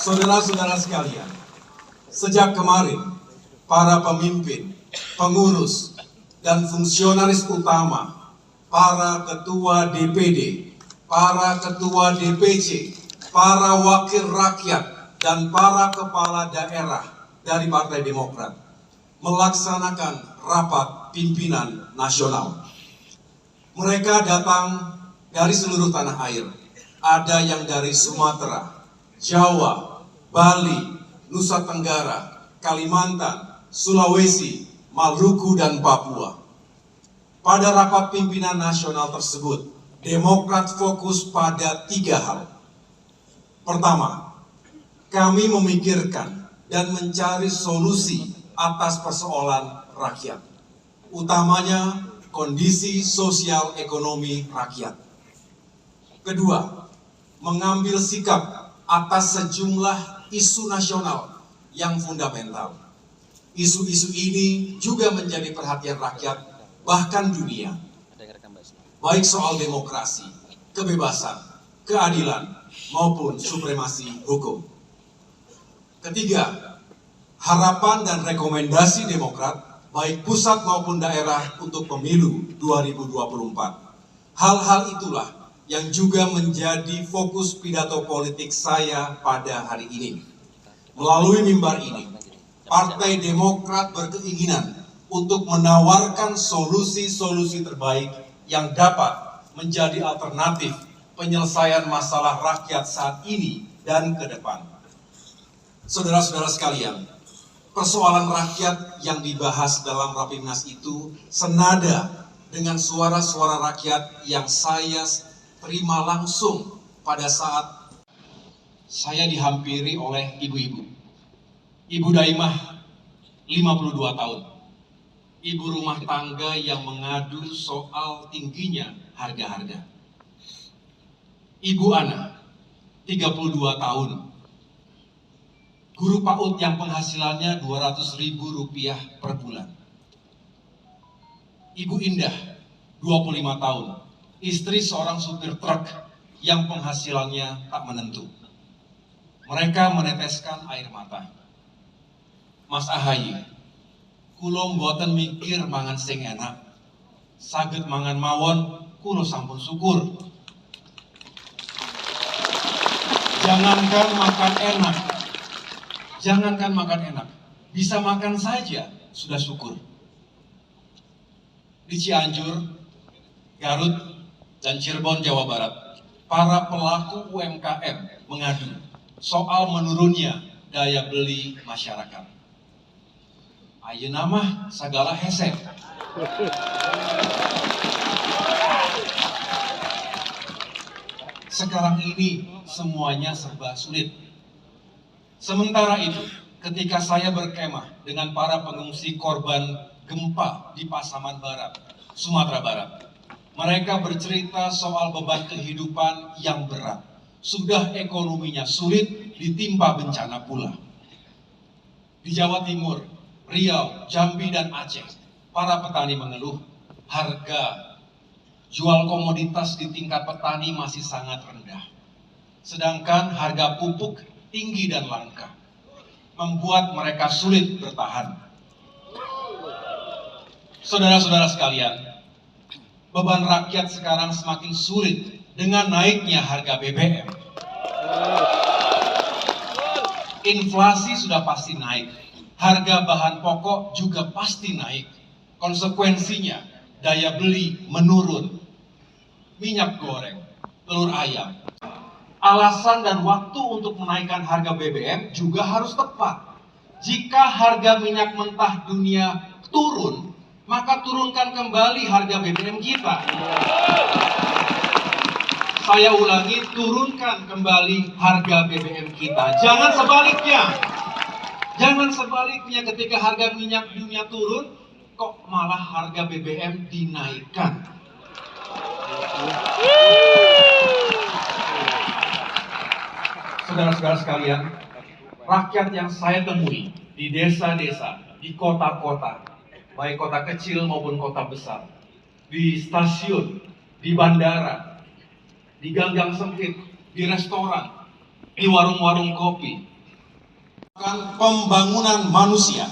Saudara-saudara sekalian, sejak kemarin, para pemimpin, pengurus, dan fungsionaris utama, para ketua DPD, para ketua DPC, para wakil rakyat, dan para kepala daerah dari Partai Demokrat melaksanakan rapat pimpinan nasional. Mereka datang dari seluruh tanah air. Ada yang dari Sumatera, Jawa, Bali, Nusa Tenggara, Kalimantan, Sulawesi, Maluku, dan Papua. Pada rapat pimpinan nasional tersebut, Demokrat fokus pada 3 hal. Pertama, kami memikirkan dan mencari solusi atas persoalan rakyat, utamanya kondisi sosial ekonomi rakyat. Kedua, mengambil sikap atas sejumlah isu nasional yang fundamental. Isu-isu ini juga menjadi perhatian rakyat, bahkan dunia. Baik soal demokrasi, kebebasan, keadilan, maupun supremasi hukum. Ketiga, harapan dan rekomendasi Demokrat, baik pusat maupun daerah untuk pemilu 2024. Hal-hal itulah yang juga menjadi fokus pidato politik saya pada hari ini. Melalui mimbar ini, Partai Demokrat berkeinginan untuk menawarkan solusi-solusi terbaik yang dapat menjadi alternatif penyelesaian masalah rakyat saat ini dan ke depan. Saudara-saudara sekalian, persoalan rakyat yang dibahas dalam Rapimnas itu senada dengan suara-suara rakyat yang saya terima langsung pada saat saya dihampiri oleh ibu-ibu. Ibu Daimah, 52 tahun. Ibu rumah tangga yang mengadu soal tingginya harga-harga. Ibu Ana, 32 tahun. Guru PAUD yang penghasilannya Rp200.000 per bulan. Ibu Indah, 25 tahun. Istri seorang supir truk yang penghasilannya tak menentu. Mereka meneteskan air mata. Mas Ahaye, kulo mboten mikir mangan sing enak. Saged mangan mawon, kulo sampun syukur. Jangankan makan enak, bisa makan saja sudah syukur. Di Cianjur, Garut, dan Cirebon, Jawa Barat, para pelaku UMKM mengadu soal menurunnya daya beli masyarakat. Ayeuna mah sagala hese. Sekarang ini semuanya serba sulit. Sementara itu, ketika saya berkemah dengan para pengungsi korban gempa di Pasaman Barat, Sumatera Barat, mereka bercerita soal beban kehidupan yang berat. Sudah ekonominya sulit, ditimpa bencana pula. Di Jawa Timur, Riau, Jambi, dan Aceh, para petani mengeluh harga jual komoditas di tingkat petani masih sangat rendah. Sedangkan harga pupuk tinggi dan langka, membuat mereka sulit bertahan. Saudara-saudara sekalian, beban rakyat sekarang semakin sulit dengan naiknya harga BBM. Inflasi sudah pasti naik, harga bahan pokok juga pasti naik. Konsekuensinya, daya beli menurun. Minyak goreng, telur ayam. Alasan dan waktu untuk menaikkan harga BBM juga harus tepat. Jika harga minyak mentah dunia turun, maka turunkan kembali harga BBM kita. Saya ulangi, turunkan kembali harga BBM kita. Jangan sebaliknya. Jangan sebaliknya, ketika harga minyak dunia turun, kok malah harga BBM dinaikkan. Saudara-saudara sekalian, rakyat yang saya temui di desa-desa, di kota-kota, baik kota kecil maupun kota besar, di stasiun, di bandara, di gang-gang sempit, di restoran, di warung-warung kopi, Pembangunan manusia.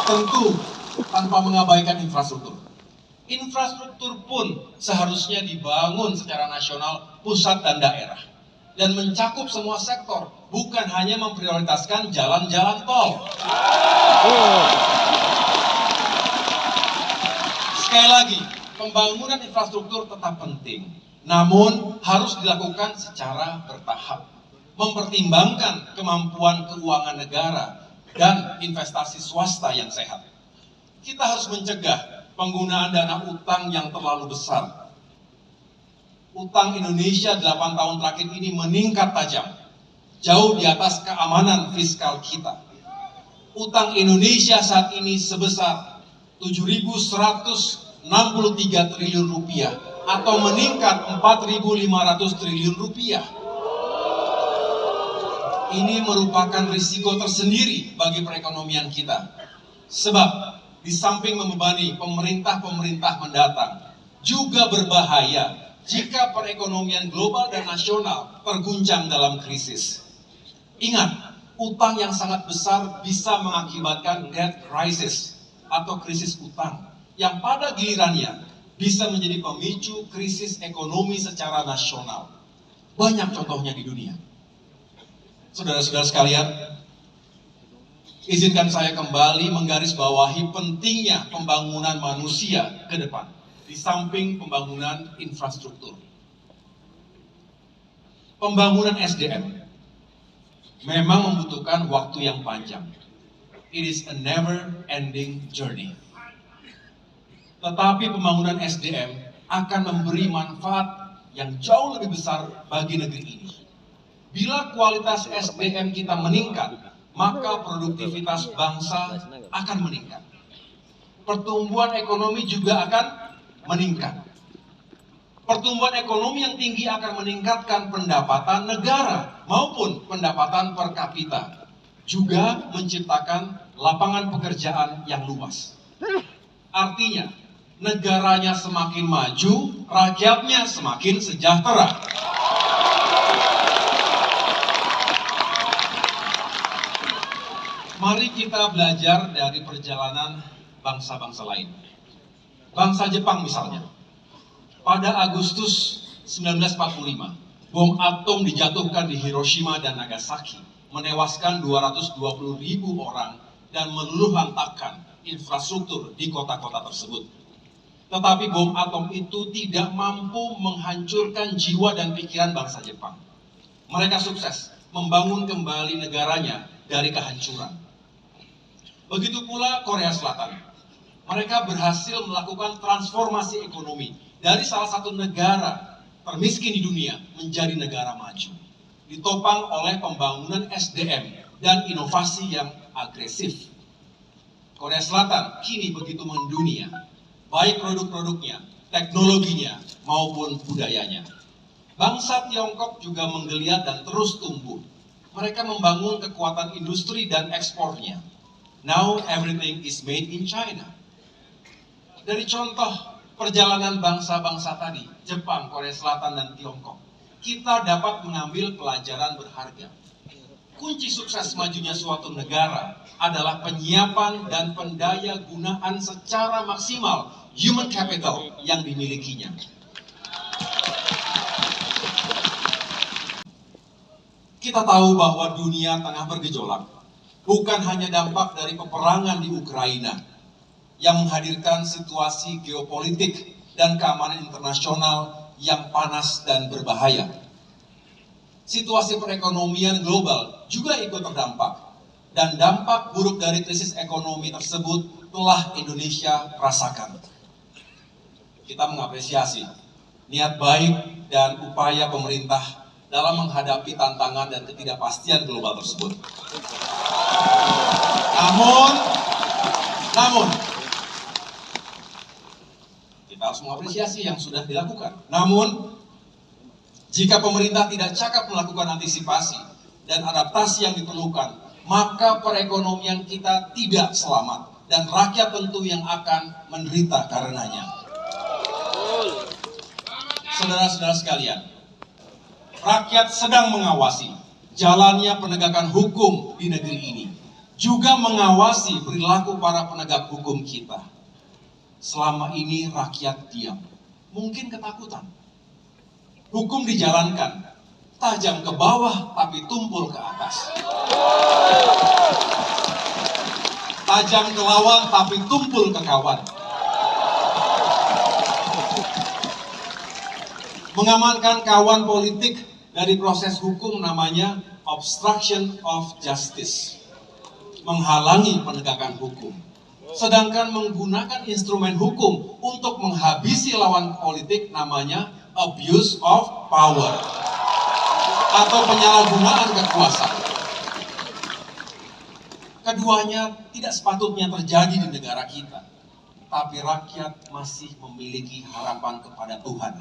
Tentu tanpa mengabaikan infrastruktur. Infrastruktur pun seharusnya dibangun secara nasional, pusat dan daerah. Dan mencakup semua sektor, bukan hanya memprioritaskan jalan-jalan tol. Sekali lagi, pembangunan infrastruktur tetap penting, namun harus dilakukan secara bertahap, mempertimbangkan kemampuan keuangan negara dan investasi swasta yang sehat. Kita harus mencegah penggunaan dana utang yang terlalu besar. Utang Indonesia 8 tahun terakhir ini meningkat tajam, jauh di atas keamanan fiskal kita. Utang Indonesia saat ini sebesar 7.163 triliun rupiah atau meningkat 4.500 triliun rupiah. Ini merupakan risiko tersendiri bagi perekonomian kita. Sebab di samping membebani pemerintah-pemerintah mendatang, juga berbahaya jika perekonomian global dan nasional terguncang dalam krisis. Ingat, utang yang sangat besar bisa mengakibatkan debt crisis atau krisis utang, yang pada gilirannya bisa menjadi pemicu krisis ekonomi secara nasional. Banyak contohnya di dunia. Saudara-saudara sekalian, izinkan saya kembali menggarisbawahi pentingnya pembangunan manusia ke depan, di samping pembangunan infrastruktur. Pembangunan SDM memang membutuhkan waktu yang panjang. It is a never-ending journey. Tetapi pembangunan SDM akan memberi manfaat yang jauh lebih besar bagi negeri ini. Bila kualitas SDM kita meningkat, maka produktivitas bangsa akan meningkat. Pertumbuhan ekonomi juga akan meningkat. Pertumbuhan ekonomi yang tinggi akan meningkatkan pendapatan negara maupun pendapatan per kapita. Juga menciptakan lapangan pekerjaan yang luas. Artinya, negaranya semakin maju, rakyatnya semakin sejahtera. Mari kita belajar dari perjalanan bangsa-bangsa lain. Bangsa Jepang misalnya, pada Agustus 1945, bom atom dijatuhkan di Hiroshima dan Nagasaki, menewaskan 220.000 orang dan meluluh lantakkan infrastruktur di kota-kota tersebut. Tetapi bom atom itu tidak mampu menghancurkan jiwa dan pikiran bangsa Jepang. Mereka sukses membangun kembali negaranya dari kehancuran. Begitu pula Korea Selatan. Mereka berhasil melakukan transformasi ekonomi dari salah satu negara termiskin di dunia menjadi negara maju. Ditopang oleh pembangunan SDM dan inovasi yang agresif. Korea Selatan kini begitu mendunia, baik produk-produknya, teknologinya, maupun budayanya. Bangsa Tiongkok juga menggeliat dan terus tumbuh. Mereka membangun kekuatan industri dan ekspornya. Now everything is made in China. Dari contoh perjalanan bangsa-bangsa tadi, Jepang, Korea Selatan, dan Tiongkok, kita dapat mengambil pelajaran berharga. Kunci sukses majunya suatu negara adalah penyiapan dan pendaya gunaan secara maksimal human capital yang dimilikinya. Kita tahu bahwa dunia tengah bergejolak. Bukan hanya dampak dari peperangan di Ukraina yang menghadirkan situasi geopolitik dan keamanan internasional yang panas dan berbahaya. Situasi perekonomian global juga ikut terdampak, dan dampak buruk dari krisis ekonomi tersebut telah Indonesia rasakan. Kita mengapresiasi niat baik dan upaya pemerintah dalam menghadapi tantangan dan ketidakpastian global tersebut. Namun, kita harus mengapresiasi yang sudah dilakukan. Namun, jika pemerintah tidak cakap melakukan antisipasi dan adaptasi yang diperlukan, maka perekonomian kita tidak selamat dan rakyat tentu yang akan menderita karenanya. Saudara-saudara sekalian, rakyat sedang mengawasi jalannya penegakan hukum di negeri ini, juga mengawasi perilaku para penegak hukum kita. Selama ini rakyat diam, mungkin ketakutan. Hukum dijalankan, tajam ke bawah tapi tumpul ke atas. Tajam ke lawan tapi tumpul ke kawan. Mengamankan kawan politik dari proses hukum namanya obstruction of justice. Menghalangi penegakan hukum. Sedangkan menggunakan instrumen hukum untuk menghabisi lawan politik namanya abuse of power atau penyalahgunaan kekuasaan. Keduanya tidak sepatutnya terjadi di negara kita, tapi rakyat masih memiliki harapan kepada Tuhan.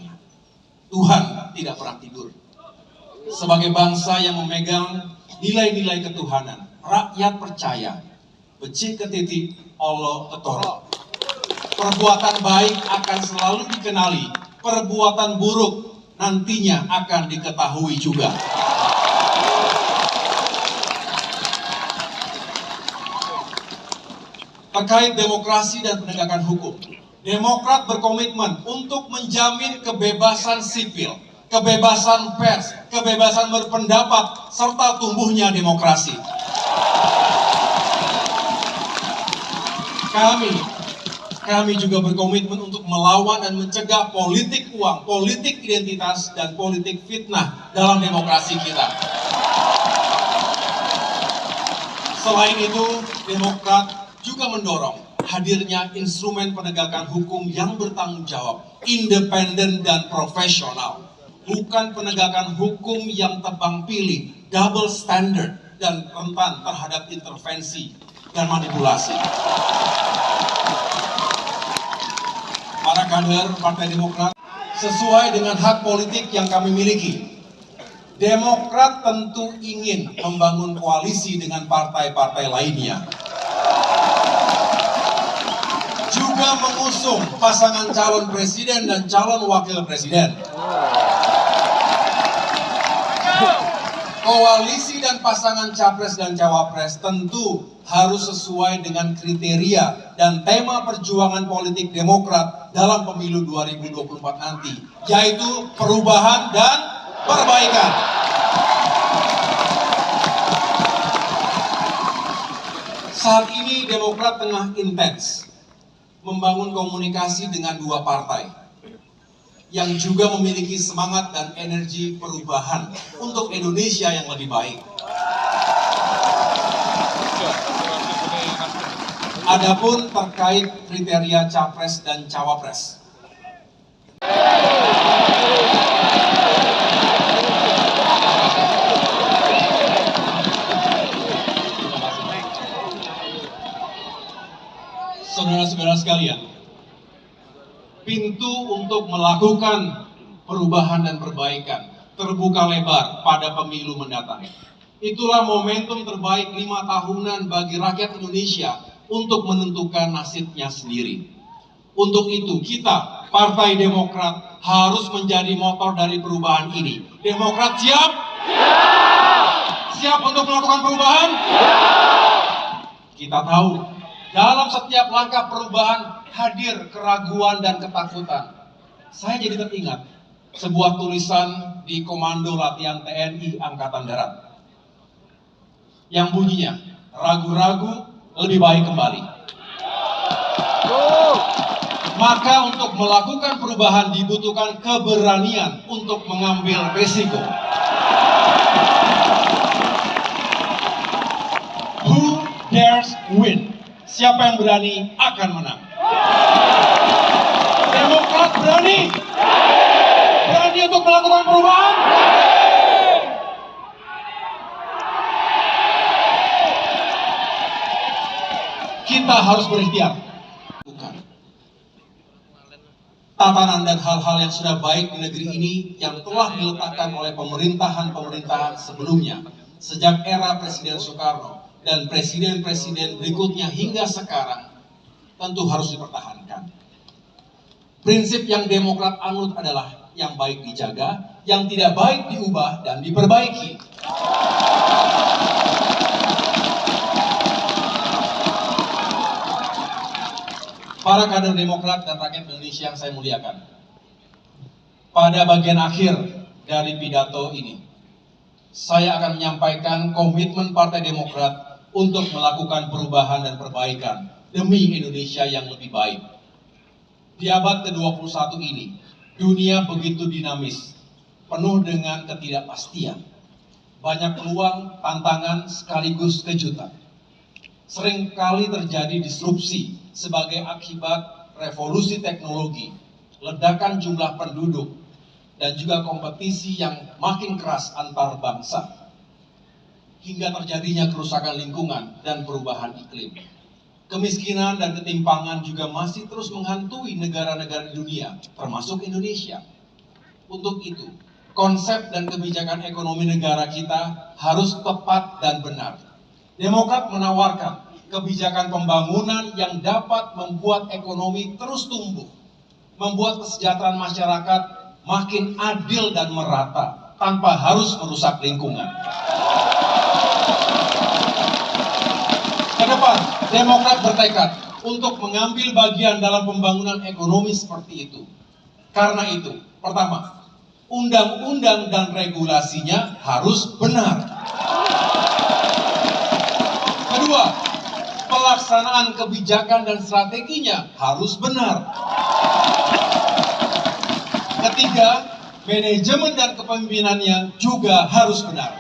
Tuhan tidak pernah tidur. Sebagai bangsa yang memegang nilai-nilai ketuhanan, rakyat percaya, becik ketiti, Allah ketoro. Perbuatan baik akan selalu dikenali, perbuatan buruk nantinya akan diketahui juga. Terkait demokrasi dan penegakan hukum, Demokrat berkomitmen untuk menjamin kebebasan sipil, kebebasan pers, kebebasan berpendapat, serta tumbuhnya demokrasi. Kami juga berkomitmen untuk melawan dan mencegah politik uang, politik identitas, dan politik fitnah dalam demokrasi kita. Selain itu, Demokrat juga mendorong hadirnya instrumen penegakan hukum yang bertanggung jawab, independen dan profesional. Bukan penegakan hukum yang tebang pilih, double standard, dan rentan terhadap intervensi dan manipulasi. Para kader Partai Demokrat, sesuai dengan hak politik yang kami miliki, Demokrat tentu ingin membangun koalisi dengan partai-partai lainnya. Juga mengusung pasangan calon presiden dan calon wakil presiden. Koalisi dan pasangan capres dan cawapres tentu harus sesuai dengan kriteria dan tema perjuangan politik Demokrat dalam pemilu 2024 nanti, yaitu perubahan dan perbaikan. Saat ini Demokrat tengah intens membangun komunikasi dengan dua partai yang juga memiliki semangat dan energi perubahan untuk Indonesia yang lebih baik. Adapun terkait kriteria capres dan cawapres, saudara-saudara sekalian, pintu untuk melakukan perubahan dan perbaikan terbuka lebar pada pemilu mendatang. Itulah momentum terbaik 5 tahunan bagi rakyat Indonesia untuk menentukan nasibnya sendiri. Untuk itu kita, Partai Demokrat, harus menjadi motor dari perubahan ini. Demokrat siap? Siap untuk melakukan perubahan? Kita tahu, dalam setiap langkah perubahan hadir keraguan dan ketakutan. Saya jadi teringat sebuah tulisan di Komando Latihan TNI Angkatan Darat yang bunyinya, ragu-ragu lebih baik kembali. Maka untuk melakukan perubahan dibutuhkan keberanian untuk mengambil risiko. Who dares win? Siapa yang berani akan menang. Demokrat berani? Berani untuk melakukan perubahan? Kita harus berikhtiar. Bukan. Tatanan dan hal-hal yang sudah baik di negeri ini yang telah diletakkan oleh pemerintahan-pemerintahan sebelumnya sejak era Presiden Soekarno dan presiden-presiden berikutnya hingga sekarang tentu harus dipertahankan. Prinsip yang Demokrat anut adalah yang baik dijaga, yang tidak baik diubah dan diperbaiki. Para kader Demokrat dan rakyat Indonesia yang saya muliakan, pada bagian akhir dari pidato ini, saya akan menyampaikan komitmen Partai Demokrat untuk melakukan perubahan dan perbaikan demi Indonesia yang lebih baik. Di abad ke-21 ini, dunia begitu dinamis, penuh dengan ketidakpastian. Banyak peluang, tantangan, sekaligus kejutan. Seringkali terjadi disrupsi sebagai akibat revolusi teknologi, ledakan jumlah penduduk, dan juga kompetisi yang makin keras antar bangsa, hingga terjadinya kerusakan lingkungan dan perubahan iklim. Kemiskinan dan ketimpangan juga masih terus menghantui negara-negara di dunia, termasuk Indonesia. Untuk itu, konsep dan kebijakan ekonomi negara kita harus tepat dan benar. Demokrat menawarkan kebijakan pembangunan yang dapat membuat ekonomi terus tumbuh, membuat kesejahteraan masyarakat makin adil dan merata, tanpa harus merusak lingkungan. Kedepan, Demokrat bertekad untuk mengambil bagian dalam pembangunan ekonomi seperti itu. Karena itu, pertama, undang-undang dan regulasinya harus benar. Kedua, pelaksanaan kebijakan dan strateginya harus benar. Ketiga, manajemen dan kepemimpinannya juga harus benar.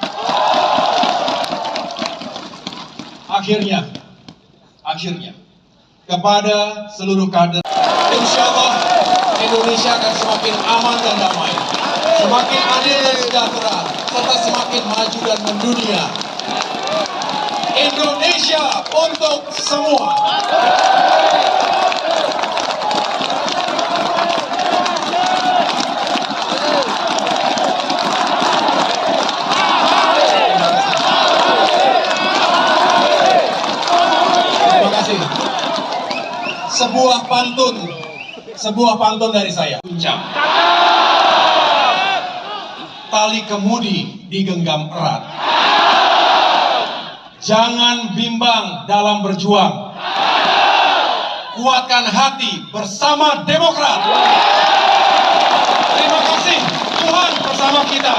Akhirnya, kepada seluruh kader, insya Allah Indonesia akan semakin aman dan damai, semakin adil dan sejahtera, serta semakin maju dan mendunia. Indonesia untuk semua. Sebuah pantun dari saya. Ucap. Tali kemudi digenggam erat. Jangan bimbang dalam berjuang. Kuatkan hati bersama Demokrat. Terima kasih, Tuhan bersama kita.